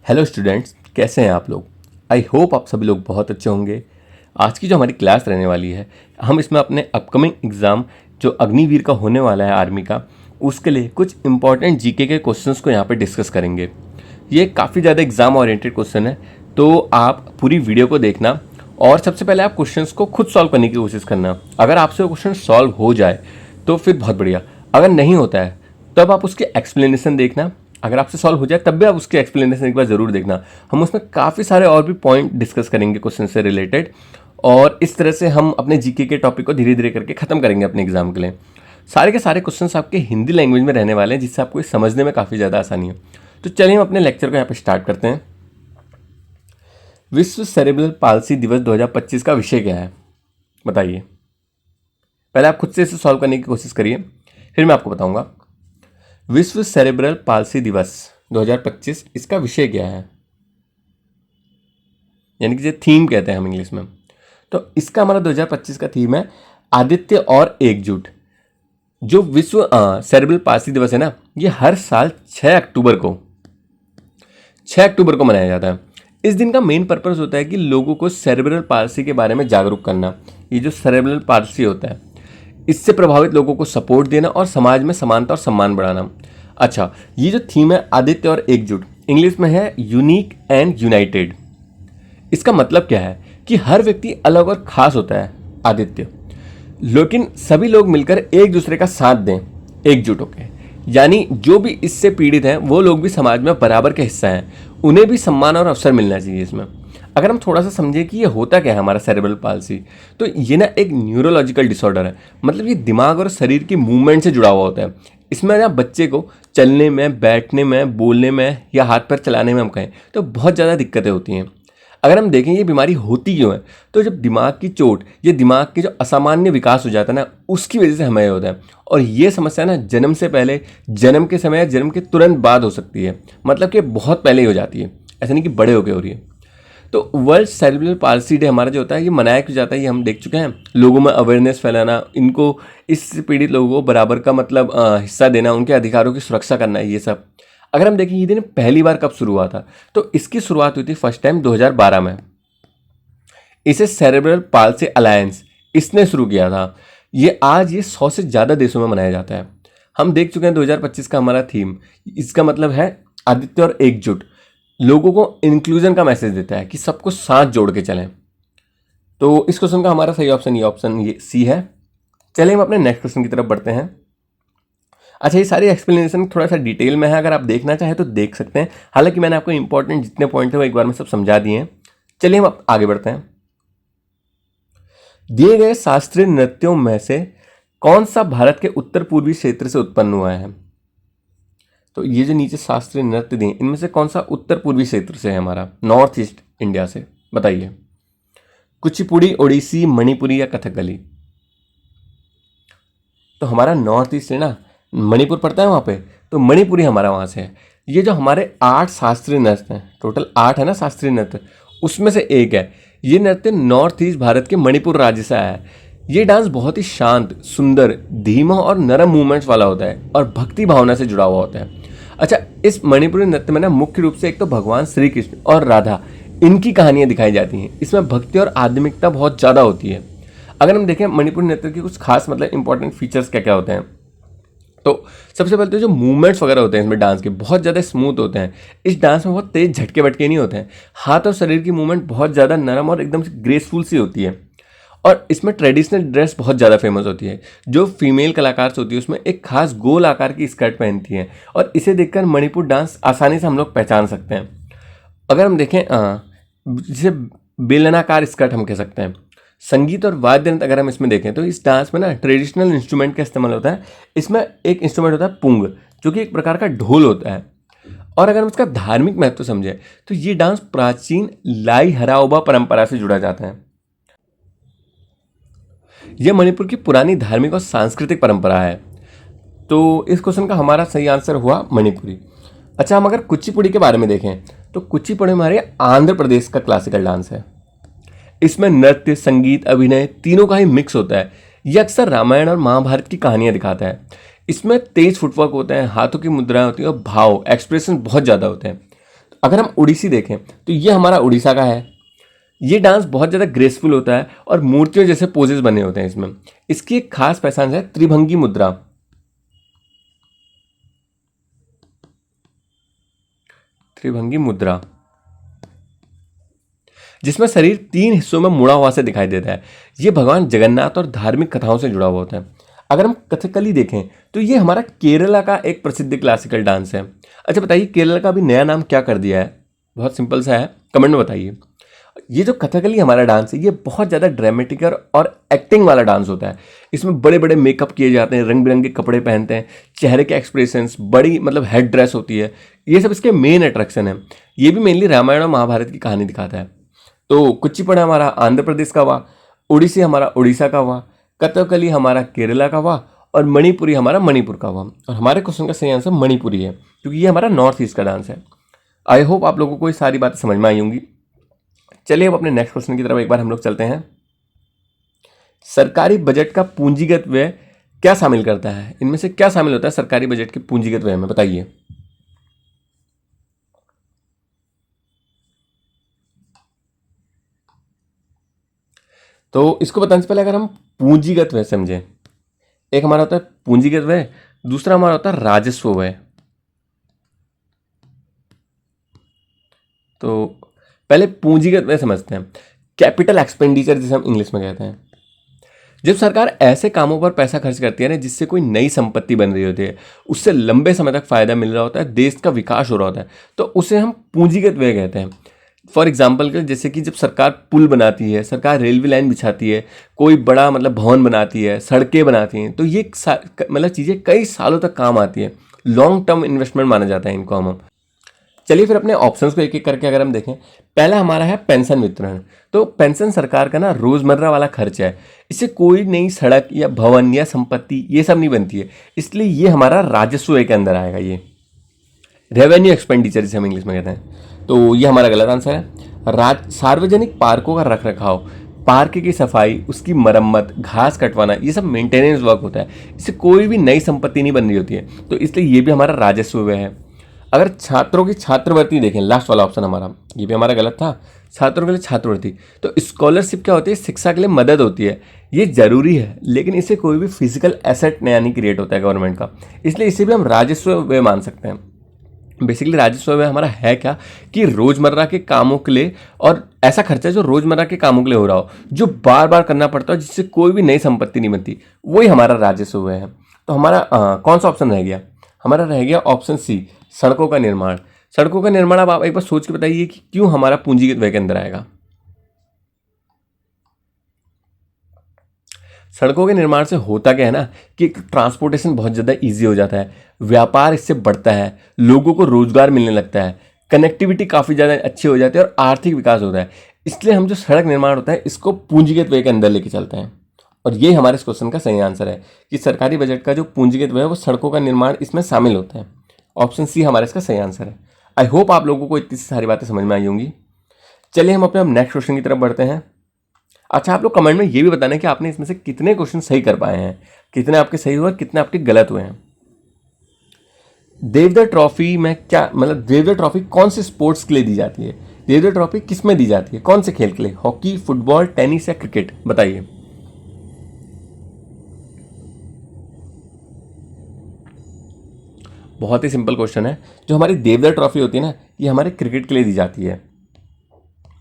Hello students, कैसे हैं आप लोग। आई होप आप सभी लोग बहुत अच्छे होंगे। आज की जो हमारी क्लास रहने वाली है, हम इसमें अपने अपकमिंग एग्ज़ाम जो अग्निवीर का होने वाला है आर्मी का, उसके लिए कुछ इंपॉर्टेंट जीके के क्वेश्चंस को यहाँ पे डिस्कस करेंगे। ये काफ़ी ज़्यादा एग्ज़ाम ओरिएंटेड क्वेश्चन है, तो आप पूरी वीडियो को देखना और सबसे पहले आप क्वेश्चंस को खुद सॉल्व करने की कोशिश करना। अगर आपसे वो क्वेश्चन सॉल्व हो जाए तो फिर बहुत बढ़िया, अगर नहीं होता है तब आप उसके एक्सप्लेनेशन देखना। अगर आपसे सॉल्व हो जाए तब भी आप उसके एक्सप्लेनेशन एक बार ज़रूर देखना। हम उसमें काफ़ी सारे और भी पॉइंट डिस्कस करेंगे क्वेश्चन से रिलेटेड, और इस तरह से हम अपने जीके के टॉपिक को धीरे धीरे करके ख़त्म करेंगे अपने एग्जाम के लिए। सारे के सारे क्वेश्चंस आपके हिंदी लैंग्वेज में रहने वाले हैं, जिससे आपको समझने में काफ़ी ज़्यादा आसानी है। तो चलिए हम अपने लेक्चर को यहाँ पे स्टार्ट करते हैं। विश्व सेरेब्रल पाल्सी दिवस 2025 का विषय क्या है, बताइए। पहले आप खुद से इसे सॉल्व करने की कोशिश करिए, फिर मैं आपको बताऊंगा। विश्व सेरेब्रल पाल्सी दिवस 2025, इसका विषय क्या है, यानी कि जो थीम कहते हैं हम इंग्लिश में। तो इसका हमारा 2025 का थीम है आदित्य और एकजुट। जो विश्व सेरेब्रल पाल्सी दिवस है ना, ये हर साल 6 अक्टूबर को मनाया जाता है। इस दिन का मेन पर्पस होता है कि लोगों को सेरेब्रल पाल्सी के बारे में जागरूक करना। ये जो सेरेब्रल पाल्सी होता है, इससे प्रभावित लोगों को सपोर्ट देना और समाज में समानता और सम्मान बढ़ाना। अच्छा, ये जो थीम है आदित्य और एकजुट, इंग्लिश में है यूनिक एंड यूनाइटेड। इसका मतलब क्या है कि हर व्यक्ति अलग और खास होता है, आदित्य, लेकिन सभी लोग मिलकर एक दूसरे का साथ दें एकजुट होकर। यानी जो भी इससे पीड़ित हैं वो लोग भी समाज में बराबर का हिस्सा हैं, उन्हें भी सम्मान और अवसर मिलना चाहिए इसमें। अगर हम थोड़ा सा समझें कि ये होता क्या है हमारा सेरेब्रल पाल्सी, तो ये ना एक न्यूरोलॉजिकल डिसऑर्डर है। मतलब ये दिमाग और शरीर की मूवमेंट से जुड़ा हुआ होता है। इसमें ना बच्चे को चलने में, बैठने में, बोलने में या हाथ पैर चलाने में हम कहें तो बहुत ज़्यादा दिक्कतें होती हैं। अगर हम देखें ये बीमारी होती क्यों है, तो जब दिमाग की चोट, ये दिमाग के जो असामान्य विकास हो जाता है ना, उसकी वजह से हमें होता है। और ये समस्या ना जन्म से पहले, जन्म के समय या जन्म के तुरंत बाद हो सकती है। मतलब कि बहुत पहले ही हो जाती है, ऐसा नहीं कि बड़े होकर हो रही है। तो वर्ल्ड सेरेब्रल पाल्सी डे हमारा जो होता है, ये मनाया क्यों जाता है, ये हम देख चुके हैं। लोगों में अवेयरनेस फैलाना, इनको, इससे पीड़ित लोगों को बराबर का मतलब हिस्सा देना, उनके अधिकारों की सुरक्षा करना, ये सब। अगर हम देखें ये दिन पहली बार कब शुरू हुआ था, तो इसकी शुरुआत हुई थी फर्स्ट टाइम 2012 में। इसे सेरेब्रल पाल्सी अलायंस, इसने शुरू किया था। ये आज 100 से ज़्यादा देशों में मनाया जाता है। हम देख चुके हैं 2025 का हमारा थीम, इसका मतलब है आदित्य और एकजुट। लोगों को इंक्लूजन का मैसेज देता है कि सबको साथ जोड़ के चलें। तो इस क्वेश्चन का हमारा सही ऑप्शन ये सी है। चलिए हम अपने नेक्स्ट क्वेश्चन की तरफ बढ़ते हैं। अच्छा, ये सारी एक्सप्लेनेशन थोड़ा सा डिटेल में है, अगर आप देखना चाहें तो देख सकते हैं। हालांकि मैंने आपको इंपॉर्टेंट जितने पॉइंट थे वो एक बार में सब समझा दिए हैं। चलिए हम आगे बढ़ते हैं। दिए गए शास्त्रीय नृत्यों में से कौन सा भारत के उत्तर पूर्वी क्षेत्र से उत्पन्न हुआ है। तो ये जो नीचे शास्त्रीय नृत्य दिए, इनमें से कौन सा उत्तर पूर्वी क्षेत्र से है, हमारा नॉर्थ ईस्ट इंडिया से, बताइए। कुचिपुड़ी, ओडिसी, मणिपुरी या कथकली। तो हमारा नॉर्थ ईस्ट है ना, मणिपुर पड़ता है वहाँ पे, तो मणिपुरी हमारा वहाँ से है। ये जो हमारे 8 शास्त्रीय नृत्य हैं, टोटल 8 है ना शास्त्रीय नृत्य, उसमें से एक है ये नृत्य नॉर्थ ईस्ट भारत के मणिपुर राज्य से आया है। ये डांस बहुत ही शांत, सुंदर, धीमा और नरम मूवमेंट्स वाला होता है और भक्ति भावना से जुड़ा हुआ होता है। अच्छा, इस मणिपुरी नृत्य में ना मुख्य रूप से एक तो भगवान श्री कृष्ण और राधा, इनकी कहानियाँ दिखाई जाती हैं। इसमें भक्ति और आध्यात्मिकता बहुत ज़्यादा होती है। अगर हम देखें मणिपुरी नृत्य के कुछ खास मतलब इंपॉर्टेंट फीचर्स क्या क्या होते हैं, तो सबसे पहले तो जो मूवमेंट्स वगैरह होते हैं इसमें डांस के, बहुत ज़्यादा स्मूथ होते हैं। इस डांस में बहुत तेज झटके बटके नहीं होते हैं। हाथ और शरीर की मूवमेंट बहुत ज़्यादा नरम और एकदम से ग्रेसफुल सी होती है। और इसमें ट्रेडिशनल ड्रेस बहुत ज़्यादा फेमस होती है। जो फीमेल कलाकार होती है उसमें एक खास गोल आकार की स्कर्ट पहनती हैं, और इसे देखकर मणिपुर डांस आसानी से हम लोग पहचान सकते हैं। अगर हम देखें जिसे बेलनाकार स्कर्ट हम कह सकते हैं। संगीत और वाद्य यंत्र अगर हम इसमें देखें तो इस डांस में ना ट्रेडिशनल इंस्ट्रूमेंट का इस्तेमाल होता है। इसमें एक इंस्ट्रूमेंट होता है पुंग, जो कि एक प्रकार का ढोल होता है। और अगर हम इसका धार्मिक महत्व समझें तो ये डांस प्राचीन लाई हराओबा परंपरा से जुड़ा जाता है। यह मणिपुर की पुरानी धार्मिक और सांस्कृतिक परंपरा है। तो इस क्वेश्चन का हमारा सही आंसर हुआ मणिपुरी। अच्छा, हम अगर कुचिपुड़ी के बारे में देखें तो कुचिपुड़ी हमारे आंध्र प्रदेश का क्लासिकल डांस है। इसमें नृत्य, संगीत, अभिनय तीनों का ही मिक्स होता है। यह अक्सर रामायण और महाभारत की कहानियां दिखाता है। इसमें तेज फुटवर्क होते हैं, हाथों की मुद्राएं होती हैं और भाव, एक्सप्रेशन बहुत ज़्यादा होते हैं। अगर हम उड़ीसी देखें तो ये हमारा उड़ीसा का है। ये डांस बहुत ज़्यादा ग्रेसफुल होता है और मूर्तियों जैसे पोजेस बने होते हैं इसमें। इसकी एक खास पहचान है त्रिभंगी मुद्रा। त्रिभंगी मुद्रा जिसमें शरीर 3 हिस्सों में मुड़ा हुआ से दिखाई देता है। ये भगवान जगन्नाथ और धार्मिक कथाओं से जुड़ा हुआ होता है। अगर हम कथकली देखें तो ये हमारा केरला का एक प्रसिद्ध क्लासिकल डांस है। अच्छा बताइए, केरला का भी नया नाम क्या कर दिया है? बहुत सिंपल सा है, कमेंट में बताइए। ये जो कथकली हमारा डांस है ये बहुत ज़्यादा ड्रामेटिक और एक्टिंग वाला डांस होता है। इसमें बड़े बड़े मेकअप किए जाते हैं, रंग बिरंगे कपड़े पहनते हैं, चेहरे के एक्सप्रेशंस, बड़ी मतलब हेड ड्रेस होती है। ये सब इसके मेन अट्रैक्शन है। ये भी मेनली रामायण और महाभारत की कहानी दिखाता है। तो कुचिपुड़ा हमारा आंध्र प्रदेश का हुआ, ओडिसी हमारा उड़ीसा का हुआ, कथकली हमारा केरला का हुआ और मणिपुरी हमारा मणिपुर का हुआ। और हमारे क्वेश्चन का सही आंसर मणिपुरी है क्योंकि ये हमारा नॉर्थ ईस्ट का डांस है। आई होप आप लोगों को ये सारी बातें समझ में आई होंगी। चलिए अब अपने नेक्स्ट क्वेश्चन की तरफ एक बार हम लोग चलते हैं। सरकारी बजट का पूंजीगत व्यय क्या शामिल करता है? इनमें से क्या शामिल होता है सरकारी बजट के पूंजीगत व्यय में, बताइए। तो इसको बताने से पहले अगर हम पूंजीगत व्यय समझें, एक हमारा होता है पूंजीगत व्यय, दूसरा हमारा होता है राजस्व व्यय। तो पहले पूंजीगत व्यय समझते हैं। कैपिटल एक्सपेंडिचर जिसे हम इंग्लिश में कहते हैं। जब सरकार ऐसे कामों पर पैसा खर्च करती है ना जिससे कोई नई संपत्ति बन रही होती है, उससे लंबे समय तक फायदा मिल रहा होता है, देश का विकास हो रहा होता है, तो उसे हम पूंजीगत व्यय कहते हैं। फॉर एग्जाम्पल के जैसे कि जब सरकार पुल बनाती है, सरकार रेलवे लाइन बिछाती है, कोई बड़ा मतलब भवन बनाती है, सड़कें बनाती हैं, तो ये मतलब चीज़ें कई सालों तक काम आती है। लॉन्ग टर्म इन्वेस्टमेंट माना जाता है इनको हम। चलिए फिर अपने ऑप्शंस को एक एक करके अगर हम देखें, पहला हमारा है पेंशन वितरण। तो पेंशन सरकार का ना रोजमर्रा वाला खर्च है। इससे कोई नई सड़क या भवन या संपत्ति ये सब नहीं बनती है, इसलिए ये हमारा राजस्व के अंदर आएगा। ये रेवेन्यू एक्सपेंडिचर जिसे हम इंग्लिश में कहते हैं। तो ये हमारा गलत आंसर है। सार्वजनिक पार्कों का रख रखाव, पार्क की सफाई, उसकी मरम्मत, घास कटवाना, ये सब मेंटेनेंस वर्क होता है। इससे कोई भी नई संपत्ति नहीं बन रही होती है, तो इसलिए ये भी हमारा राजस्व व्यय है। अगर छात्रों की छात्रवृत्ति देखें, लास्ट वाला ऑप्शन हमारा, ये भी हमारा गलत था। छात्रों के लिए छात्रवृत्ति, तो स्कॉलरशिप क्या होती है? शिक्षा के लिए मदद होती है। ये जरूरी है, लेकिन इससे कोई भी फिजिकल एसेट नया नहीं क्रिएट होता है गवर्नमेंट का, इसलिए इसे भी हम राजस्व व्यय मान सकते हैं। बेसिकली राजस्व व्यय हमारा है क्या कि रोजमर्रा के कामों के लिए, और ऐसा खर्चा जो रोजमर्रा के कामों के लिए हो रहा हो, जो बार बार करना पड़ता हो, जिससे कोई भी नई संपत्ति नहीं बनती, वही हमारा राजस्व व्यय है। तो हमारा कौन सा ऑप्शन रह गया? हमारा रह गया ऑप्शन सी, सड़कों का निर्माण। सड़कों का निर्माण अब आप एक बार सोच के बताइए कि क्यों हमारा पूंजीगत व्यय के अंदर आएगा। सड़कों के निर्माण से होता क्या है ना कि ट्रांसपोर्टेशन बहुत ज़्यादा इजी हो जाता है, व्यापार इससे बढ़ता है, लोगों को रोजगार मिलने लगता है, कनेक्टिविटी काफ़ी ज़्यादा अच्छी हो जाती है और आर्थिक विकास होता है। इसलिए हम जो सड़क निर्माण होता है इसको पूंजीगत व्यय के अंदर लेके चलते हैं। और ये हमारे इस क्वेश्चन का सही आंसर है कि सरकारी बजट का जो पूंजीगत व्यय है वो सड़कों का निर्माण इसमें शामिल होता है। ऑप्शन सी हमारा इसका सही आंसर है। आई होप आप लोगों को इतनी सारी बातें समझ में आई होंगी। चलिए हम अपने नेक्स्ट क्वेश्चन की तरफ बढ़ते हैं। अच्छा, आप लोग कमेंट में ये भी बताना कि आपने इसमें से कितने क्वेश्चन सही कर पाए हैं, कितने आपके सही हुए, कितने आपके गलत हुए हैं। देवधर ट्रॉफी में क्या मतलब, देवधर ट्रॉफी कौन से स्पोर्ट्स के लिए दी जाती है? देवधर ट्रॉफी किस में दी जाती है, कौन से खेल के लिए? हॉकी, फुटबॉल, टेनिस या क्रिकेट, बताइए। बहुत ही सिंपल क्वेश्चन है। जो हमारी देवधर ट्रॉफी होती है ना, ये हमारे क्रिकेट के लिए दी जाती है।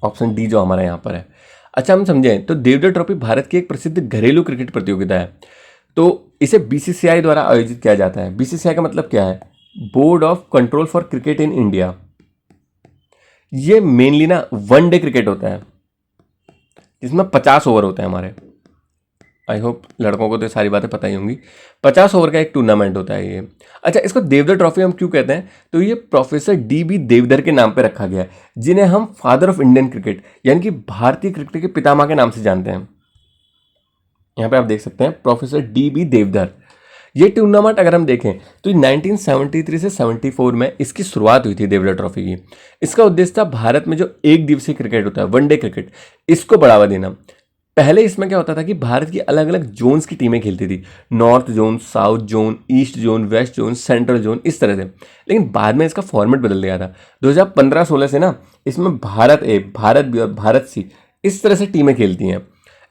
ऑप्शन डी जो हमारा यहाँ पर है। अच्छा, हम समझें तो देवधर ट्रॉफी भारत की एक प्रसिद्ध घरेलू क्रिकेट प्रतियोगिता है। तो इसे बीसीसीआई द्वारा आयोजित किया जाता है। बीसीसीआई का मतलब क्या है? Board of control for cricket in India. ये मेनली ना वनडे क्रिकेट होता है जिसमें 50 ओवर होते हैं हमारे। आई होप लड़कों को तो सारी बातें पता ही होंगी। 50 ओवर का एक टूर्नामेंट होता है ये। अच्छा, इसको देवधर ट्रॉफी हम क्यों कहते हैं? तो ये प्रोफेसर डी देवधर के नाम पे रखा गया है, जिन्हें हम फादर ऑफ इंडियन क्रिकेट यानी कि भारतीय क्रिकेट के पितामह के नाम से जानते हैं। यहाँ पे आप देख सकते हैं प्रोफेसर डी देवधर। ये टूर्नामेंट अगर हम देखें तो 1973 से 74 में इसकी शुरुआत हुई थी देवधर ट्रॉफी की। इसका उद्देश्य था भारत में जो एक दिवसीय क्रिकेट होता है, वनडे क्रिकेट, इसको बढ़ावा देना। पहले इसमें क्या होता था कि भारत की अलग अलग जोन्स की टीमें खेलती थी, north zone, south zone, east zone, west zone, central zone, इस तरह से। लेकिन बाद में इसका फॉर्मेट बदल गया था 2015-16 से ना। इसमें भारत ए, भारत बी और भारत सी इस तरह से टीमें खेलती हैं।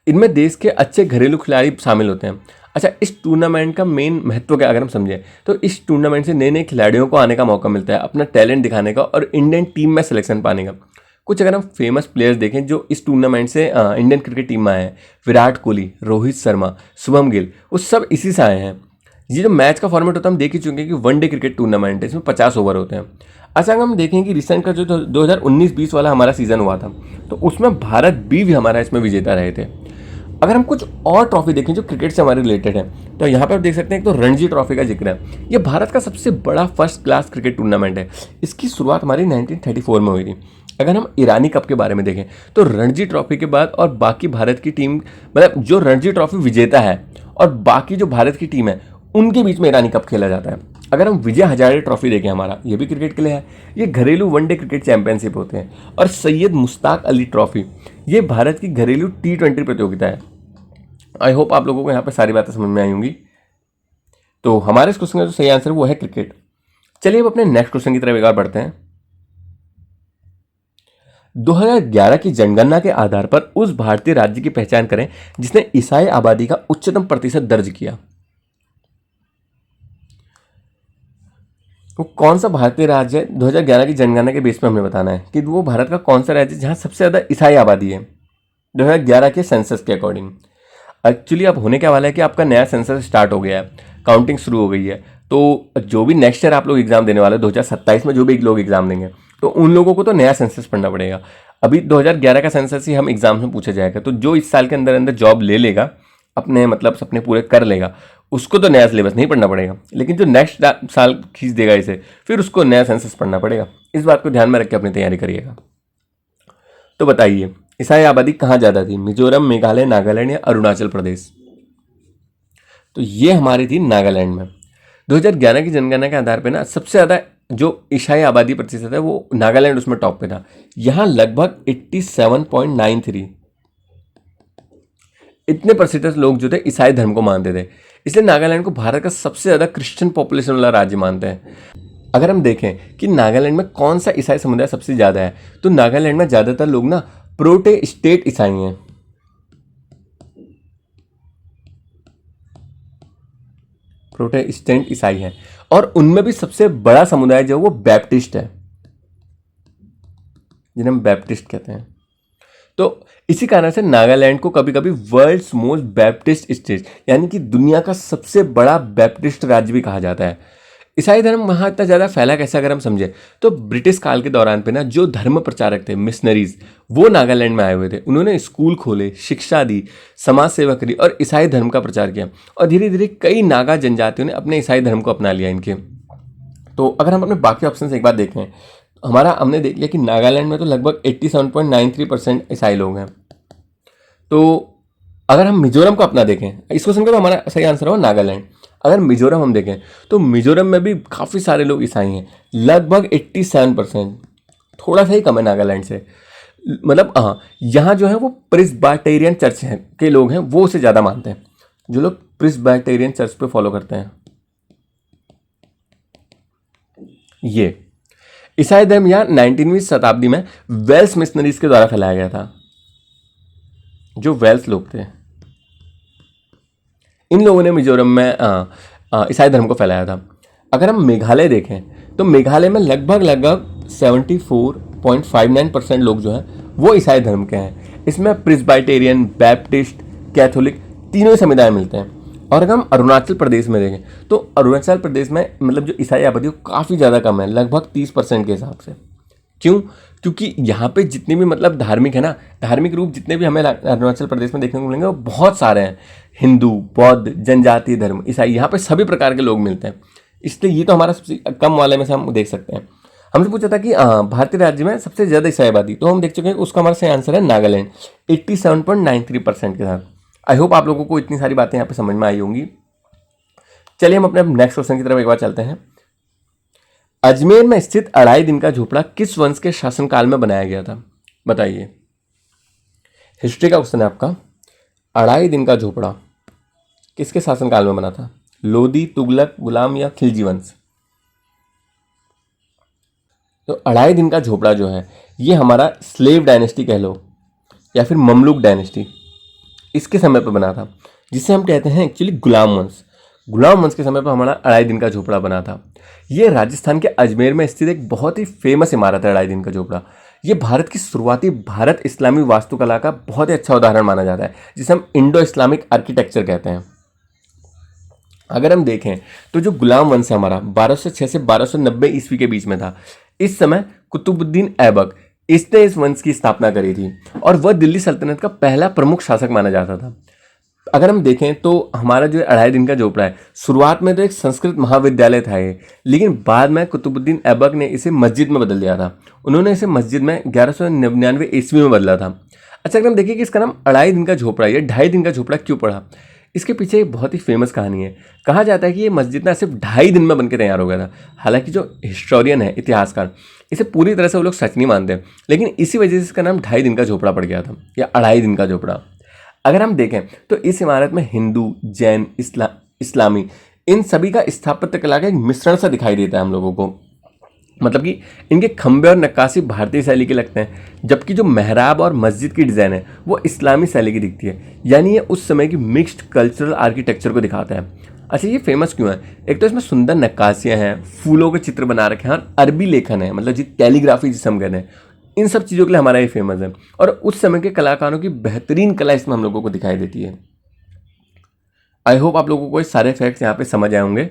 इनमें देश के अच्छे घरेलू खिलाड़ी शामिल होते हैं। अच्छा, इस टूर्नामेंट का मेन महत्व क्या अगर हम समझें तो इस टूर्नामेंट से नए नए खिलाड़ियों को आने का मौका मिलता है, अपना टैलेंट दिखाने का और इंडियन टीम में सिलेक्शन पाने का। कुछ अगर हम फेमस प्लेयर्स देखें जो इस टूर्नामेंट से इंडियन क्रिकेट टीम में आए हैं, विराट कोहली, रोहित शर्मा, शुभम गिल, वो सब इसी से आए हैं। ये जो मैच का फॉर्मेट होता है हम देख ही चुके हैं कि वनडे क्रिकेट टूर्नामेंट है, इसमें 50 ओवर होते हैं। अच्छा, अगर हम देखें कि रिसेंट का जो 2019-20 वाला हमारा सीजन हुआ था तो उसमें भारत बी भी हमारा इसमें विजेता रहे थे। अगर हम कुछ और ट्रॉफी देखें जो क्रिकेट से हमारे रिलेटेड है तो यहाँ पर आप देख सकते हैं, एक तो रणजी ट्रॉफी का जिक्र है। ये भारत का सबसे बड़ा फर्स्ट क्लास क्रिकेट टूर्नामेंट है। इसकी शुरुआत हमारी 1934 में हुई थी। अगर हम ईरानी कप के बारे में देखें तो रणजी ट्रॉफी के बाद और बाकी भारत की टीम, मतलब जो रणजी ट्रॉफी विजेता है और बाकी जो भारत की टीम है उनके बीच में ईरानी कप खेला जाता है। अगर हम विजय हजारे ट्रॉफी देखें, हमारा ये भी क्रिकेट के लिए है। ये घरेलू वनडे क्रिकेट चैंपियनशिप होते हैं। और सैयद मुश्ताक अली ट्रॉफी, ये भारत की घरेलू T20 प्रतियोगिता है। आई होप आप लोगों को यहाँ पे सारी बातें समझ में आई होंगी। तो हमारे इस क्वेश्चन का जो सही आंसर है वो है क्रिकेट। चलिए अब अपने नेक्स्ट क्वेश्चन की तरफ एक बार बढ़ते हैं। 2011 की जनगणना के आधार पर उस भारतीय राज्य की पहचान करें जिसने ईसाई आबादी का उच्चतम प्रतिशत दर्ज किया। वो कौन सा भारतीय राज्य है? 2011 की जनगणना के बेस पे हमें बताना है कि वो भारत का कौन सा राज्य है जहां सबसे ज्यादा ईसाई आबादी है 2011 के सेंसस के अकॉर्डिंग। एक्चुअली अब होने क्या वाला है कि आपका नया सेंसस स्टार्ट हो गया है, काउंटिंग शुरू हो गई है। तो जो भी नेक्स्ट ईयर आप लोग एग्जाम देने वाले 2027 में जो भी लोग एग्जाम देंगे तो उन लोगों को तो नया सेंसस पढ़ना पड़ेगा। अभी 2011 का सेंसस ही हम एग्जाम में पूछा जाएगा। तो जो इस साल के अंदर अंदर जॉब ले लेगा, अपने मतलब सपने पूरे कर लेगा, उसको तो नया सिलेबस नहीं पढ़ना पड़ेगा। लेकिन जो नेक्स्ट साल खींच देगा इसे, फिर उसको नया सेंसस पढ़ना पड़ेगा। इस बात को ध्यान में रख के अपनी तैयारी करिएगा। तो बताइए ईसाई आबादी कहाँ ज़्यादा थी? मिजोरम, मेघालय, नागालैंड या अरुणाचल प्रदेश? तो ये हमारी थी नागालैंड में। 2011 की जनगणना के आधार पे ना सबसे ज़्यादा जो ईसाई आबादी प्रतिशत है वो नागालैंड उसमें टॉप पे था। यहाँ लगभग 87.93 इतने प्रतिशत लोग जो थे ईसाई धर्म को मानते थे। इसलिए नागालैंड को भारत का सबसे ज़्यादा क्रिश्चियन पॉपुलेशन वाला राज्य मानते हैं। अगर हम देखें कि नागालैंड में कौन सा ईसाई समुदाय सबसे ज़्यादा है तो नागालैंड में ज़्यादातर लोग ना प्रोटेस्टेंट ईसाई हैं। प्रोटेस्टेंट ईसाई हैं और उनमें भी सबसे बड़ा समुदाय जो है वो बैप्टिस्ट है, जिन्हें हम बैप्टिस्ट कहते हैं। तो इसी कारण से नागालैंड को कभी कभी वर्ल्ड्स मोस्ट बैप्टिस्ट स्टेट यानी कि दुनिया का सबसे बड़ा बैप्टिस्ट राज्य भी कहा जाता है। ईसाई धर्म वहाँ इतना ज़्यादा फैला कैसे अगर हम समझे तो ब्रिटिश काल के दौरान पे ना जो धर्म प्रचारक थे, मिशनरीज, वो नागालैंड में आए हुए थे। उन्होंने स्कूल खोले, शिक्षा दी, समाज सेवा करी और ईसाई धर्म का प्रचार किया। और धीरे धीरे कई नागा जनजातियों ने अपने ईसाई धर्म को अपना लिया इनके। तो अगर हम अपने बाकी ऑप्शन से एक बार देखें, हमारा हमने देख लिया कि नागालैंड में तो लगभग 87.93% ईसाई लोग हैं। तो अगर हम मिजोरम को अपना देखें, इस क्वेश्चन का तो हमारा सही आंसर होगा नागालैंड। अगर मिजोरम हम देखें तो मिजोरम में भी काफ़ी सारे लोग ईसाई हैं, लगभग 87%, थोड़ा सा ही कम है नागालैंड से। मतलब हाँ, यहाँ जो है वो प्रिस्बाटेरियन चर्च है के लोग हैं, वो उसे ज़्यादा मानते हैं, जो लोग प्रिस्बाटेरियन चर्च पे फॉलो करते हैं। ये ईसाई धर्म यहाँ 19वीं शताब्दी में वेल्स मिशनरीज के द्वारा फैलाया गया था। जो वेल्स लोग थे, इन लोगों ने मिजोरम में ईसाई धर्म को फैलाया था। अगर हम मेघालय देखें तो मेघालय में लगभग 74.59% लोग जो हैं वो ईसाई धर्म के हैं। इसमें प्रिस्बाइटेरियन, बैप्टिस्ट, कैथोलिक तीनों समुदाय मिलते हैं। और अगर हम अरुणाचल प्रदेश में देखें तो अरुणाचल प्रदेश में मतलब जो ईसाई आबादी है काफ़ी ज़्यादा कम है, लगभग 30% के हिसाब से। क्यों? क्योंकि यहाँ पे जितने भी मतलब धार्मिक है ना, धार्मिक रूप जितने भी हमें अरुणाचल प्रदेश में देखने को मिलेंगे वो बहुत सारे हैं। हिंदू, बौद्ध, जनजातीय धर्म, ईसाई, यहाँ पे सभी प्रकार के लोग मिलते हैं। इसलिए ये तो हमारा सबसे कम वाले में से हम देख सकते हैं। हमसे पूछा था कि भारतीय राज्य में सबसे ज़्यादा ईसाई आबादी, तो हम देख चुके हैं उसका हमारा सही आंसर है नागालैंड, 87.93% के साथ। आई होप आप लोगों को इतनी सारी बातें यहाँ पे समझ में आई होंगी। चलिए हम अपने नेक्स्ट क्वेश्चन की तरफ एक बार चलते हैं। अजमेर में स्थित अढ़ाई दिन का झोपड़ा किस वंश के शासनकाल में बनाया गया था? बताइए। हिस्ट्री का क्वेश्चन है आपका। अढ़ाई दिन का झोपड़ा किसके शासनकाल में बना था? लोधी, तुगलक, गुलाम या खिलजी वंश? तो अढ़ाई दिन का झोपड़ा जो है ये हमारा स्लेव डायनेस्टी कह लो या फिर ममलुक डायनेस्टी, इसके समय पर बना था, जिसे हम कहते हैं एक्चुअली गुलाम वंश। गुलाम वंश के समय पर हमारा अढ़ाई दिन का झोपड़ा बना था। ये राजस्थान के अजमेर में स्थित एक बहुत ही फेमस इमारत है अढ़ाई दिन का झोपड़ा। ये भारत की शुरुआती भारत इस्लामी वास्तुकला का बहुत ही अच्छा उदाहरण माना जाता है, जिसे हम इंडो इस्लामिक आर्किटेक्चर कहते हैं। अगर हम देखें तो जो गुलाम वंश है हमारा 1206 से 1290 ईस्वी के बीच में था। इस समय कुतुबुद्दीन ऐबक इसने इस वंश की स्थापना करी थी और वह दिल्ली सल्तनत का पहला प्रमुख शासक माना जाता था। अगर हम देखें तो हमारा जो अढ़ाई दिन का झोपड़ा है, शुरुआत में तो एक संस्कृत महाविद्यालय था ये, लेकिन बाद में कुतुबुद्दीन ऐबक ने इसे मस्जिद में बदल दिया था। उन्होंने इसे मस्जिद में 1199 ईस्वी में बदला था। अच्छा, अगर हम देखें कि इसका नाम अढ़ाई दिन का झोपड़ा या ढाई दिन का झोपड़ा क्यों पड़ा, इसके पीछे एक बहुत ही फेमस कहानी है। कहा जाता है कि ये मस्जिद ना सिर्फ 2.5 दिन में बनकर तैयार हो गया था। हालांकि जो हिस्टोरियन है, इतिहासकार, इसे पूरी तरह से वो लोग सच नहीं मानते, लेकिन इसी वजह से इसका नाम 2.5 दिन का झोपड़ा पड़ गया था या अढ़ाई दिन का झोपड़ा। अगर हम देखें तो इस इमारत में हिंदू, जैन, इस्लामी इन सभी का स्थापत्य कला का एक मिश्रण सा दिखाई देता है हम लोगों को। मतलब कि इनके खंबे और नक्काशी भारतीय शैली के लगते हैं, जबकि जो मेहराब और मस्जिद की डिज़ाइन है वो इस्लामी शैली की दिखती है। यानी ये उस समय की मिक्स्ड कल्चरल आर्किटेक्चर को दिखाता है। अच्छा, ये फेमस क्यों है? एक तो इसमें सुंदर नक्काशियाँ हैं, फूलों के चित्र बना रखे हैं और अरबी लेखन है, मतलब जी कैलीग्राफी जिसे हम कहते हैं। इन सब चीज़ों के लिए हमारा ये फेमस है और उस समय के कलाकारों की बेहतरीन कला इसमें हम लोगों को दिखाई देती है। आई होप आप लोगों को ये सारे फैक्ट्स यहाँ पे समझ आए होंगे।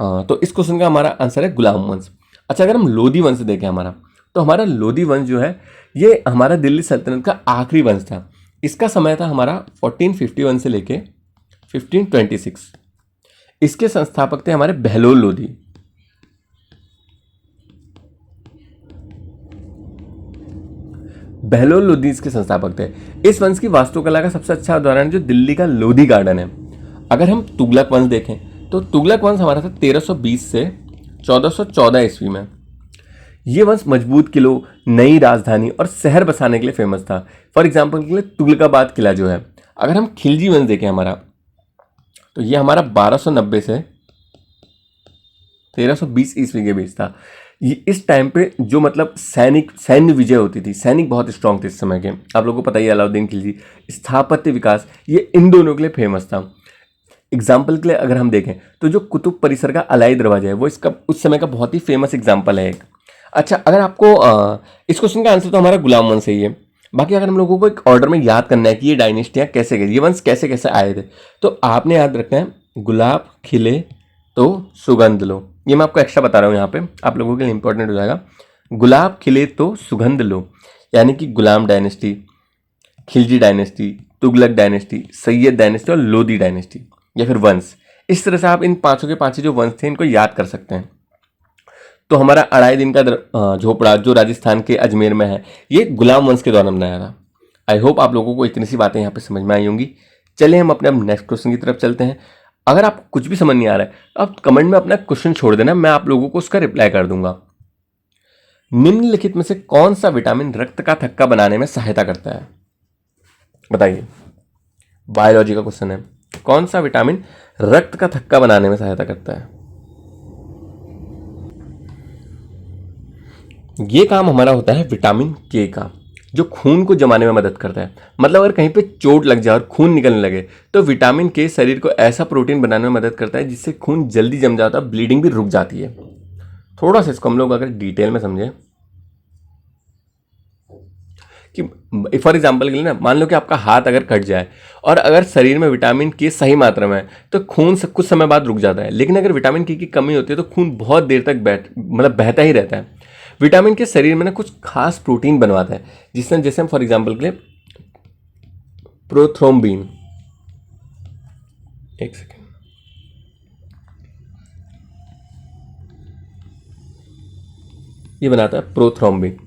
तो इस क्वेश्चन का हमारा आंसर है गुलाम वंश। अच्छा, अगर हम लोधी वंश देखें हमारा, तो हमारा लोधी वंश जो है ये हमारा दिल्ली सल्तनत का आखिरी वंश था। इसका समय था हमारा 1451 से लेके 1526। इसके संस्थापक थे हमारे बहलोल लोधी। बहलोल लोधी इसके संस्थापक थे। इस वंश की वास्तुकला का सबसे अच्छा उदाहरण जो दिल्ली का लोधी गार्डन है। अगर हम तुगलक वंश देखें तो तुगलक वंश हमारा था 1320 से 1414 ईस्वी में। ये वंश मजबूत किलों, नई राजधानी और शहर बसाने के लिए फेमस था। फॉर एग्जाम्पल के लिए तुगलकाबाद किला जो है। अगर हम खिलजी वंश देखें हमारा, तो ये हमारा 1290 से 1320 ईस्वी के बीच था। ये इस टाइम पे जो मतलब सैन्य विजय होती थी, सैनिक बहुत स्ट्रांग थे इस समय के। आप लोगों को पता ही है अलाउद्दीन खिलजी, स्थापत्य विकास, ये इन दोनों के लिए फेमस था। एग्जाम्पल के लिए अगर हम देखें तो जो कुतुब परिसर का अलाई दरवाजा है वो इसका उस समय का बहुत ही फेमस एग्जाम्पल है एक। अच्छा, अगर आपको इस क्वेश्चन का आंसर तो हमारा गुलाम वंश ही है। बाकी अगर हम लोगों को एक ऑर्डर में याद करना है कि ये डायनेस्टियाँ कैसे गई, ये वंश कैसे कैसे आए थे, तो आपने याद रखना है गुलाब खिले तो सुगंध लो। ये मैं आपको एक्स्ट्रा बता रहा हूँ यहाँ पे, आप लोगों के लिए इंपॉर्टेंट हो जाएगा। गुलाब खिले तो सुगंध लो, यानी कि Gulam dynasty, Khilji dynasty, Tughlaq dynasty, Sayyid dynasty और लोधी डायनेस्टी या फिर वंश। इस तरह से आप इन पांचों के पांचों जो वंश थे इनको याद कर सकते हैं। तो हमारा अढ़ाई दिन का झोपड़ा जो राजस्थान के अजमेर में है, ये गुलाम वंश के दौरान बनाया था। आई होप आप लोगों को इतनी सी बातें यहाँ पे समझ में आई होंगी। चलिए हम अपने अब नेक्स्ट क्वेश्चन की तरफ चलते हैं। अगर आपको कुछ भी समझ नहीं आ रहा है, आप कमेंट में अपना क्वेश्चन छोड़ देना, मैं आप लोगों को उसका रिप्लाई कर दूंगा। निम्नलिखित में से कौन सा विटामिन रक्त का थक्का बनाने में सहायता करता है? बताइए, बायोलॉजी का क्वेश्चन है। कौन सा विटामिन रक्त का थक्का बनाने में सहायता करता है? ये काम हमारा होता है विटामिन के का, जो खून को जमाने में मदद करता है। मतलब अगर कहीं पे चोट लग जाए और खून निकलने लगे तो विटामिन के शरीर को ऐसा प्रोटीन बनाने में मदद करता है जिससे खून जल्दी जम जाता है, ब्लीडिंग भी रुक जाती है। थोड़ा सा इसको हम लोग अगर डिटेल में समझें कि फॉर एग्जाम्पल के लिए ना, मान लो कि आपका हाथ अगर कट जाए और अगर शरीर में विटामिन के सही मात्रा में है तो खून कुछ समय बाद रुक जाता है। लेकिन अगर विटामिन के की कमी होती है तो खून बहुत देर तक बहता ही रहता है। विटामिन के शरीर में ना कुछ खास प्रोटीन बनवाता है, जिसमें जैसे हम फॉर एग्जाम्पल के लिए प्रोथ्रोम्बिन, एक सेकेंड, ये बनाता है प्रोथ्रोम्बिन।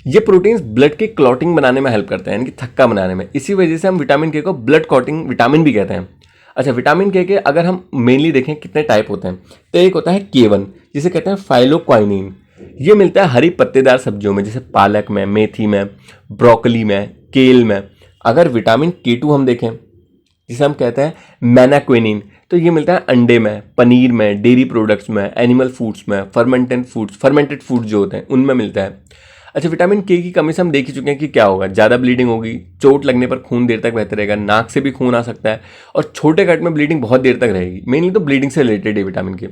ये प्रोटीन्स ब्लड की क्लॉटिंग बनाने में हेल्प करते हैं, यानी कि थक्का बनाने में। इसी वजह से हम विटामिन के को ब्लड क्लॉटिंग विटामिन भी कहते हैं। अच्छा, विटामिन के अगर हम मेनली देखें कितने टाइप होते हैं, तो एक होता है K1 जिसे कहते हैं फाइलोक्वाइनिन। ये मिलता है हरी पत्तेदार सब्जियों में, जैसे पालक में, मेथी में, ब्रोकली में, केल में। अगर विटामिन K2 हम देखें जिसे हम कहते हैं मैनाक्विनिन। तो ये मिलता है अंडे में, पनीर में, डेयरी प्रोडक्ट्स में, एनिमल फूड्स में, फर्मेंटेड फूड्स जो होते हैं उनमें मिलता है। अच्छा, विटामिन के की कमी से हम देख ही चुके हैं कि क्या होगा, ज़्यादा ब्लीडिंग होगी, चोट लगने पर खून देर तक बहते रहेगा, नाक से भी खून आ सकता है, और छोटे कट में ब्लीडिंग बहुत देर तक रहेगी। मेनली तो ब्लीडिंग से रिलेटेड है विटामिन के।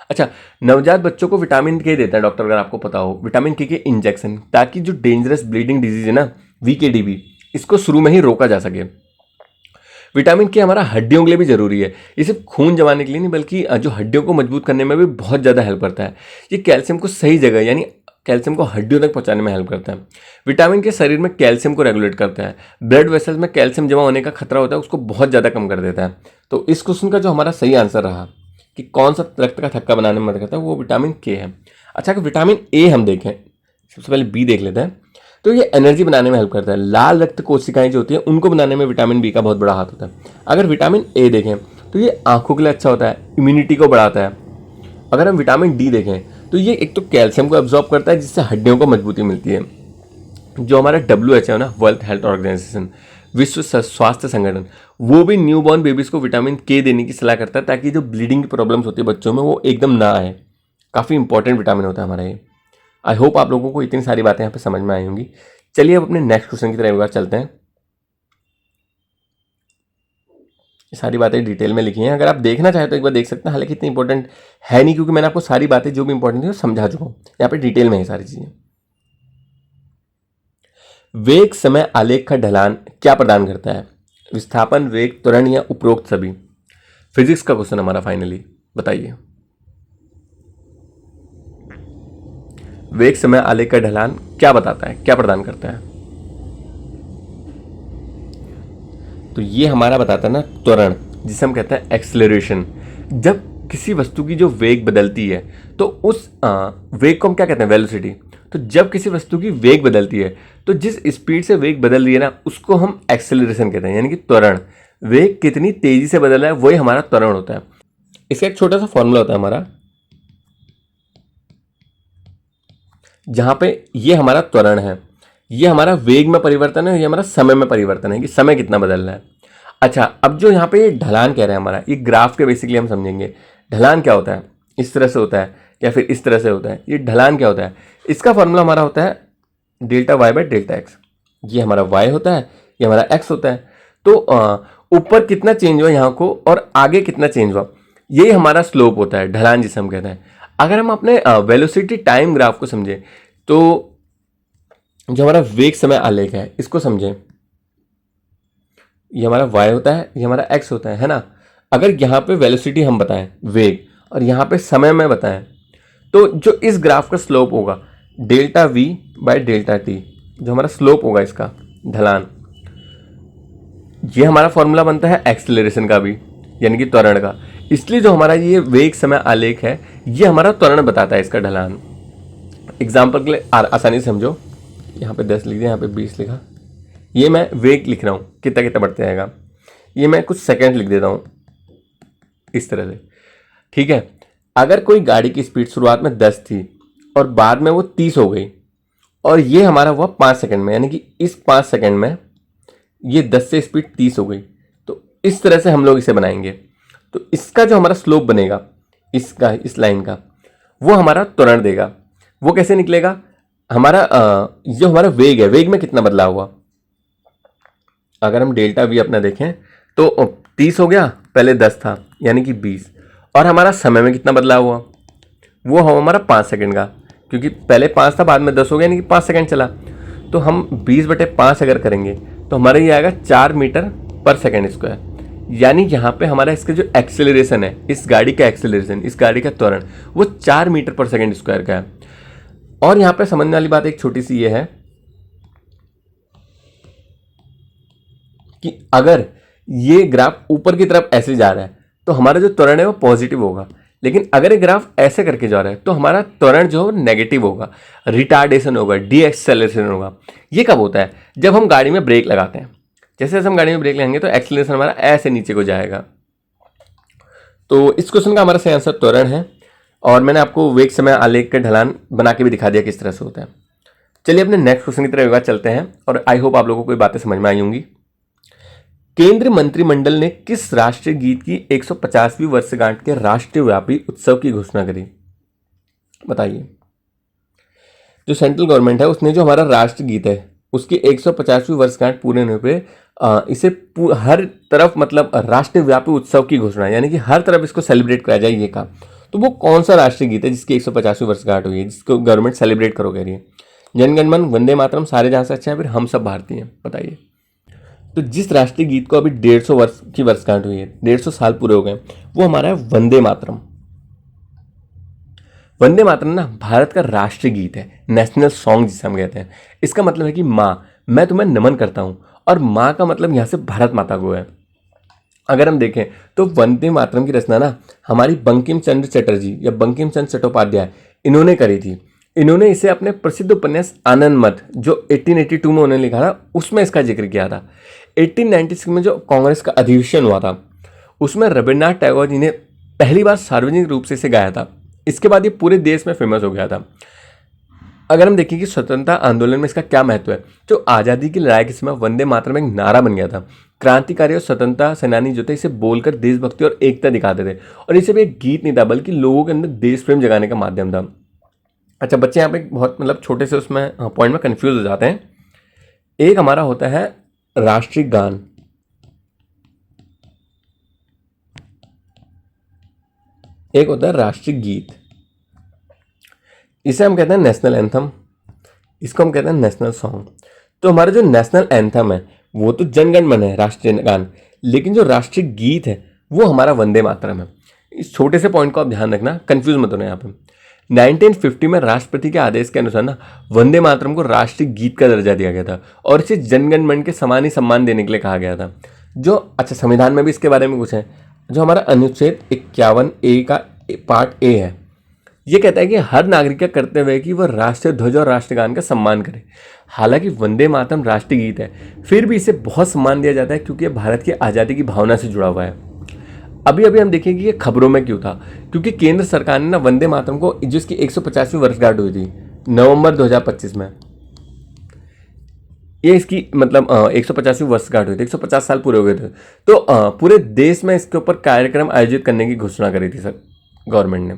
अच्छा, नवजात बच्चों को विटामिन के देता है डॉक्टर, अगर आपको पता हो, विटामिन के इंजेक्शन, ताकि जो डेंजरस ब्लीडिंग डिजीज है ना, वीकेडीबी, इसको शुरू में ही रोका जा सके। विटामिन के हमारा हड्डियों के लिए भी जरूरी है। ये सिर्फ खून जमाने के लिए नहीं, बल्कि जो हड्डियों को मजबूत करने में भी बहुत ज़्यादा हेल्प करता है। ये कैल्शियम को सही जगह, यानी कैल्शियम को हड्डियों तक पहुंचाने में हेल्प करता है। विटामिन के शरीर में कैल्शियम को रेगुलेट करता है। ब्लड वेसल्स में कैल्शियम जमा होने का खतरा होता है, उसको बहुत ज़्यादा कम कर देता है। तो इस क्वेश्चन का जो हमारा सही आंसर रहा कि कौन सा रक्त का थक्का बनाने में मदद करता है, वो विटामिन के है। अच्छा, अगर विटामिन ए हम देखें, सबसे पहले बी देख लेते हैं। तो ये एनर्जी बनाने में हेल्प करता है। लाल रक्त कोशिकाएं जो होती हैं उनको बनाने में विटामिन बी का बहुत बड़ा हाथ होता है। अगर विटामिन ए देखें तो ये आंखों के लिए अच्छा होता है, इम्यूनिटी को बढ़ाता है। अगर हम विटामिन डी देखें तो ये एक तो कैल्शियम को एब्जॉर्ब करता है, जिससे हड्डियों को मजबूती मिलती है। जो हमारा WHO है ना, वर्ल्ड हेल्थ ऑर्गेनाइजेशन, विश्व स्वास्थ्य संगठन, वो भी न्यूबॉर्न बेबीज को विटामिन के देने की सलाह करता है, ताकि जो ब्लीडिंग की प्रॉब्लम्स होती है बच्चों में वो एकदम ना आए। काफ़ी इंपॉर्टेंट विटामिन होता है हमारा ये। आई होप आप लोगों को इतनी सारी बातें यहाँ पे समझ में आई होंगी। चलिए अब अपने नेक्स्ट क्वेश्चन की तरफ एक बार चलते हैं। सारी बातें डिटेल में लिखी हैं, अगर आप देखना चाहें तो एक बार देख सकते हैं। हालांकि इतनी इंपॉर्टेंट है नहीं, क्योंकि मैंने आपको सारी बातें जो भी इंपॉर्टेंट थी वो समझा चुका हूँ। यहाँ पे डिटेल में है सारी चीजें। वेग समय आलेख का ढलान क्या प्रदान करता है? विस्थापन, वेग, त्वरण या उपरोक्त सभी? फिजिक्स का क्वेश्चन हमारा फाइनली, बताइए। वेग समय आलेख का ढलान क्या बताता है, क्या प्रदान करता है? तो ये हमारा बताता है ना त्वरण, जिसे हम कहते हैं एक्सेलरेशन। जब किसी वस्तु की जो वेग बदलती है तो उस वेग को हम क्या कहते हैं? वेलोसिटी। तो जब किसी वस्तु की वेग बदलती है तो जिस स्पीड से वेग बदल रही है ना, उसको हम एक्सेलरेशन कहते हैं, यानी कि त्वरण। वेग कितनी तेजी से बदल रहा है वही हमारा त्वरण होता है। इसका एक छोटा सा फॉर्मूला होता है हमारा, जहां पे ये हमारा त्वरण है, ये हमारा वेग में परिवर्तन है, ये हमारा समय में परिवर्तन है कि समय कितना बदल रहा है। अच्छा, अब जो यहाँ पे ये ढलान कह रहे हैं हमारा, ये ग्राफ के बेसिकली हम समझेंगे। ढलान क्या होता है? इस तरह से होता है या फिर इस तरह से होता है? ये ढलान क्या होता है? इसका फॉर्मूला हमारा होता है delta Y by delta X. ये हमारा वाई होता है, ये हमारा एक्स होता है। तो ऊपर कितना चेंज हुआ यहाँ को और आगे कितना चेंज हुआ, यही हमारा स्लोप होता है, ढलान जिसे हम कहते हैं। अगर हम अपने वेलोसिटी टाइम ग्राफ को समझें, तो जो हमारा वेग समय आलेख है इसको समझें, ये हमारा y होता है, ये हमारा x होता है ना। अगर यहाँ पे वेलोसिटी हम बताएं, वेग, और यहाँ पे समय में बताएं, तो जो इस ग्राफ का स्लोप होगा delta v by delta t, जो हमारा स्लोप होगा इसका, ढलान, ये हमारा फॉर्मूला बनता है एक्सेलरेशन का भी, यानी कि त्वरण का। इसलिए जो हमारा ये वेग समय आलेख है ये हमारा त्वरण बताता है, इसका ढलान। एग्जाम्पल के लिए आसानी से समझो, यहाँ पे 10 लिख दिया, यहाँ पे 20 लिखा, ये मैं वेग लिख रहा हूँ, कितना कितना बढ़ते जाएगा। ये मैं कुछ सेकंड लिख देता हूँ इस तरह से, ठीक है। अगर कोई गाड़ी की स्पीड शुरुआत में 10 थी और बाद में वो 30 हो गई, और ये हमारा हुआ 5 सेकंड में, यानी कि इस 5 सेकंड में ये 10 से स्पीड 30 हो गई, तो इस तरह से हम लोग इसे बनाएंगे। तो इसका जो हमारा स्लोप बनेगा इसका, इस लाइन का, वो हमारा त्वरण देगा। वो कैसे निकलेगा? हमारा जो हमारा वेग है, वेग में कितना बदलाव हुआ। अगर हम डेल्टा वी अपना देखें तो 30 हो गया, पहले 10 था यानी कि 20, और हमारा समय में कितना बदलाव हुआ, वो हमारा 5 सेकंड का, क्योंकि पहले 5 था बाद में 10 हो गया, यानी कि 5 सेकंड चला। तो हम 20/5 अगर करेंगे तो हमारा ये आएगा 4 मीटर पर सेकंड स्क्वायर। यानी यहाँ पे हमारा इसका जो एक्सेलरेशन है, इस गाड़ी का एक्सेलरेशन, इस गाड़ी का त्वरण, वो 4 मीटर पर सेकंड स्क्वायर का है। और यहाँ पे समझने वाली बात एक छोटी सी ये है कि अगर ये ग्राफ ऊपर की तरफ ऐसे जा रहा है तो हमारा जो त्वरण है वो पॉजिटिव होगा, लेकिन अगर ये ग्राफ ऐसे करके जा रहा है तो हमारा त्वरण जो है नेगेटिव होगा, रिटार्डेशन होगा, डी एक्सेलरेशन होगा। ये कब होता है? जब हम गाड़ी में ब्रेक लगाते हैं। जैसे जैसे हम गाड़ी में ब्रेक लगाएंगे तो एक्सेलरेशन हमारा ऐसे नीचे को जाएगा। तो इस क्वेश्चन का हमारा सही आंसर त्वरण है, और मैंने आपको वेग समय आलेख का ढलान बना के भी दिखा दिया किस तरह से होता है। चलिए अपने नेक्स्ट क्वेश्चन की तरफ एक बार चलते हैं, और आई होप आप लोगों को ये बातें समझ में आई होंगी। केंद्रीय मंत्रिमंडल ने किस राष्ट्रीय गीत की 150वीं वर्षगांठ के राष्ट्रव्यापी उत्सव की घोषणा करी? बताइए। जो सेंट्रल गवर्नमेंट है उसने जो हमारा राष्ट्रगीत है उसकी 150वीं वर्षगांठ पूरे होने पे इसे हर तरफ मतलब राष्ट्रव्यापी उत्सव की घोषणा, यानी कि हर तरफ इसको सेलिब्रेट कराया जाए ये कहा। तो वो कौन सा राष्ट्रीय गीत है जिसकी 150वीं वर्षगांठ हुई है, जिसको गवर्नमेंट सेलिब्रेट करो कह रही है? जनगण मन, वंदे मातरम, सारे जहां से अच्छा है, फिर हम सब भारतीय हैं? बताइए। तो जिस राष्ट्रीय गीत को अभी 150 वर्ष की वर्षगांठ हुई है, 150 साल पूरे हो गए, वो हमारा है वंदे मातरम। वंदे मातरम ना भारत का राष्ट्रीय गीत है, नेशनल सॉन्ग जिसे हम कहते हैं। इसका मतलब है कि माँ, मैं तुम्हें नमन करता हूँ, और माँ का मतलब यहाँ से भारत माता को है। अगर हम देखें तो वंदे मातरम की रचना ना हमारी बंकिम चंद्र चटर्जी या बंकिम चंद्र चट्टोपाध्याय इन्होंने करी थी। इन्होंने इसे अपने प्रसिद्ध उपन्यास आनंद मठ जो 1882 में उन्होंने लिखा था उसमें इसका जिक्र किया था। 1896 में जो कांग्रेस का अधिवेशन हुआ था उसमें रविन्द्रनाथ टैगोर जी ने पहली बार सार्वजनिक रूप से इसे गाया था। इसके बाद ये पूरे देश में फेमस हो गया था। अगर हम देखें कि स्वतंत्रता आंदोलन में इसका क्या महत्व है, जो आज़ादी की लड़ाई के समय वंदे मातरम एक नारा बन गया था। क्रांतिकारी और स्वतंत्रता सेनानी जो थे इसे बोलकर देशभक्ति और एकता दिखाते थे, और इसे भी एक गीत नहीं था बल्कि लोगों के अंदर देश प्रेम जगाने का माध्यम था। अच्छा, बच्चे यहाँ पे बहुत मतलब छोटे से उसमें पॉइंट में कंफ्यूज हो जाते हैं। एक हमारा होता है राष्ट्रीय गान, एक होता है राष्ट्रीय गीत, इसे हम कहते हैं नेशनल एंथम, इसको हम कहते हैं नेशनल सॉन्ग। तो हमारा जो नेशनल एंथम है वो तो जनगण मन है, राष्ट्रीय गान, लेकिन जो राष्ट्रीय गीत है वो हमारा वंदे मातरम है। इस छोटे से पॉइंट को आप ध्यान रखना, कंफ्यूज मत होना यहाँ पे। 1950 में राष्ट्रपति के आदेश के अनुसार ना वंदे मातरम को राष्ट्रीय गीत का दर्जा दिया गया था, और इसे जनगण मन के समान ही सम्मान देने के लिए कहा गया था। जो अच्छा, संविधान में भी इसके बारे में कुछ है। जो हमारा अनुच्छेद 51A का पार्ट ए है, ये कहता है कि हर नागरिक का कर्तव्य है कि वह राष्ट्रीय ध्वज और राष्ट्रगान का सम्मान करे। हालांकि वंदे मातरम राष्ट्रीय गीत है, फिर भी इसे बहुत सम्मान दिया जाता है क्योंकि यह भारत की आज़ादी की भावना से जुड़ा हुआ है। अभी अभी हम देखेंगे कि ये खबरों में क्यों था, क्योंकि केंद्र सरकार ने ना वंदे मातरम को, जिसकी 150वीं वर्षगांठ हुई थी नवंबर 2025 में, ये इसकी मतलब 150वीं वर्षगांठ हुई थी, 150 साल पूरे हो गए थे, तो पूरे देश में इसके ऊपर कार्यक्रम आयोजित करने की घोषणा करी थी सर गवर्नमेंट ने।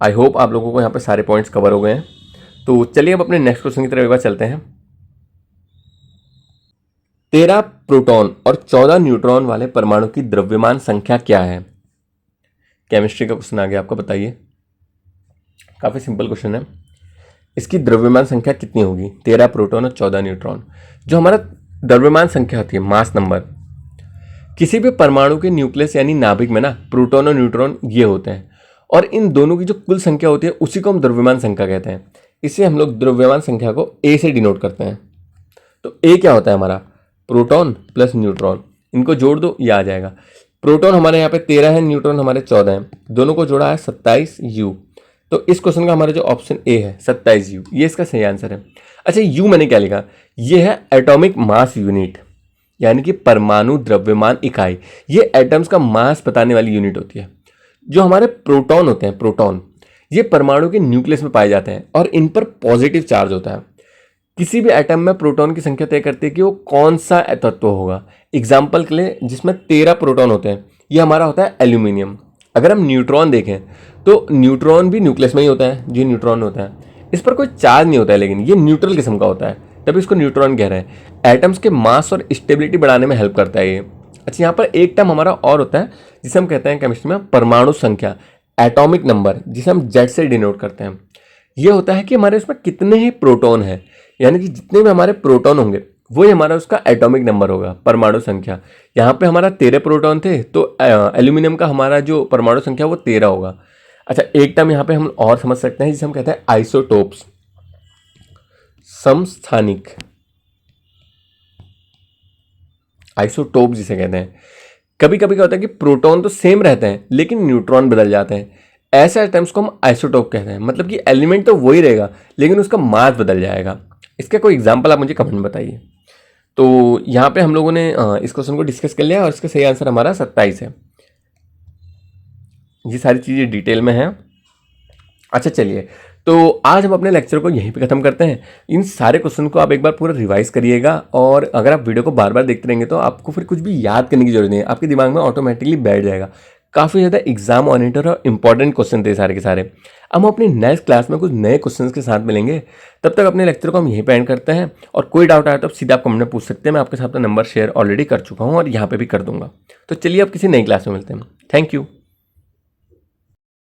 आई होप आप लोगों को यहाँ पे सारे पॉइंट्स कवर हो गए हैं। तो चलिए अब अपने नेक्स्ट क्वेश्चन की तरफ एक बार चलते हैं। 13 प्रोटॉन और 14 न्यूट्रॉन वाले परमाणु की द्रव्यमान संख्या क्या है? केमिस्ट्री का क्वेश्चन आ गया आपका, बताइए। काफी सिंपल क्वेश्चन है। इसकी द्रव्यमान संख्या कितनी होगी? 13 प्रोटॉन और 14 न्यूट्रॉन। जो हमारा द्रव्यमान संख्या होती है, मास नंबर, किसी भी परमाणु के न्यूक्लियस यानी नाभिक में ना प्रोटॉन और न्यूट्रॉन ये होते हैं, और इन दोनों की जो कुल संख्या होती है उसी को हम द्रव्यमान संख्या कहते हैं। इसे हम लोग द्रव्यमान संख्या को ए से डिनोट करते हैं। तो ए क्या होता है हमारा? प्रोटॉन प्लस न्यूट्रॉन, इनको जोड़ दो, ये आ जाएगा। प्रोटॉन हमारे यहाँ पे 13 है, न्यूट्रॉन हमारे 14 हैं, दोनों को जोड़ा है 27U। तो इस क्वेश्चन का हमारा जो ऑप्शन ए है 27U, ये इसका सही आंसर है। अच्छा, यू मैंने क्या लिखा? ये है एटॉमिक मास यूनिट, यानी कि परमाणु द्रव्यमान इकाई। ये एटम्स का मास बताने वाली यूनिट होती है। जो हमारे प्रोटॉन होते हैं, प्रोटॉन, ये परमाणु के न्यूक्लियस में पाए जाते हैं और इन पर पॉजिटिव चार्ज होता है। किसी भी एटम में प्रोटॉन की संख्या तय करती है कि वो कौन सा तत्व होगा। एग्जाम्पल के लिए जिसमें 13 प्रोटॉन होते हैं, ये हमारा होता है एल्यूमिनियम। अगर हम न्यूट्रॉन देखें तो न्यूट्रॉन भी न्यूक्लियस में ही होता है। जो न्यूट्रॉन होता है इस पर कोई चार्ज नहीं होता है, लेकिन ये न्यूट्रल किस्म का होता है, तभी इसको न्यूट्रॉन कह रहे हैं। एटम्स के मास और स्टेबिलिटी बढ़ाने में हेल्प करता है ये। अच्छा, यहाँ पर एक टर्म हमारा और होता है जिसे हम कहते हैं केमिस्ट्री में परमाणु संख्या, एटॉमिक नंबर, जिसे हम जेड से डिनोट करते हैं। ये होता है कि हमारे उसमें कितने ही प्रोटॉन है, यानी कि जितने भी हमारे प्रोटॉन होंगे वही हमारा उसका एटॉमिक नंबर होगा, परमाणु संख्या। यहाँ पे हमारा 13 प्रोटॉन थे, तो एल्यूमिनियम का हमारा जो परमाणु संख्या वो 13 होगा। अच्छा, एक टर्म यहाँ पे हम और समझ सकते हैं जिसे हम कहते हैं आइसोटोप्स, समस्थानिक, आइसोटोप जिसे कहते हैं। कभी कभी क्या होता है कि प्रोटॉन तो सेम रहते हैं लेकिन न्यूट्रॉन बदल जाते हैं, ऐसे एटम्स को हम आइसोटोप कहते हैं। मतलब कि एलिमेंट तो वही रहेगा लेकिन उसका मास बदल जाएगा। इसका कोई एग्जांपल आप मुझे कमेंट में बताइए। तो यहाँ पे हम लोगों ने इस क्वेश्चन को डिस्कस कर लिया और इसका सही आंसर हमारा 27 है। ये सारी चीज़ें डिटेल में हैं। अच्छा चलिए, तो आज हम अपने लेक्चर को यहीं पे ख़त्म करते हैं। इन सारे क्वेश्चन को आप एक बार पूरा रिवाइज करिएगा, और अगर आप वीडियो को बार बार देखते रहेंगे तो आपको फिर कुछ भी याद करने की जरूरत नहीं है, आपके दिमाग में ऑटोमेटिकली बैठ जाएगा। काफ़ी ज़्यादा एग्जाम ओरिएंटेड और इंपॉर्टेंट क्वेश्चन थे सारे के सारे। अब हम अपनी नेक्स्ट क्लास में कुछ नए क्वेश्चंस के साथ मिलेंगे। तब तक अपने लेक्चर को हम यहीं पे एंड करते हैं, और कोई डाउट आया तो आप सीधा आप कमेंट में पूछ सकते हैं। मैं आपके साथ नंबर शेयर ऑलरेडी कर चुका हूँ और यहाँ पे भी कर दूंगा। तो चलिए अब किसी नई क्लास में मिलते हैं। Thank you.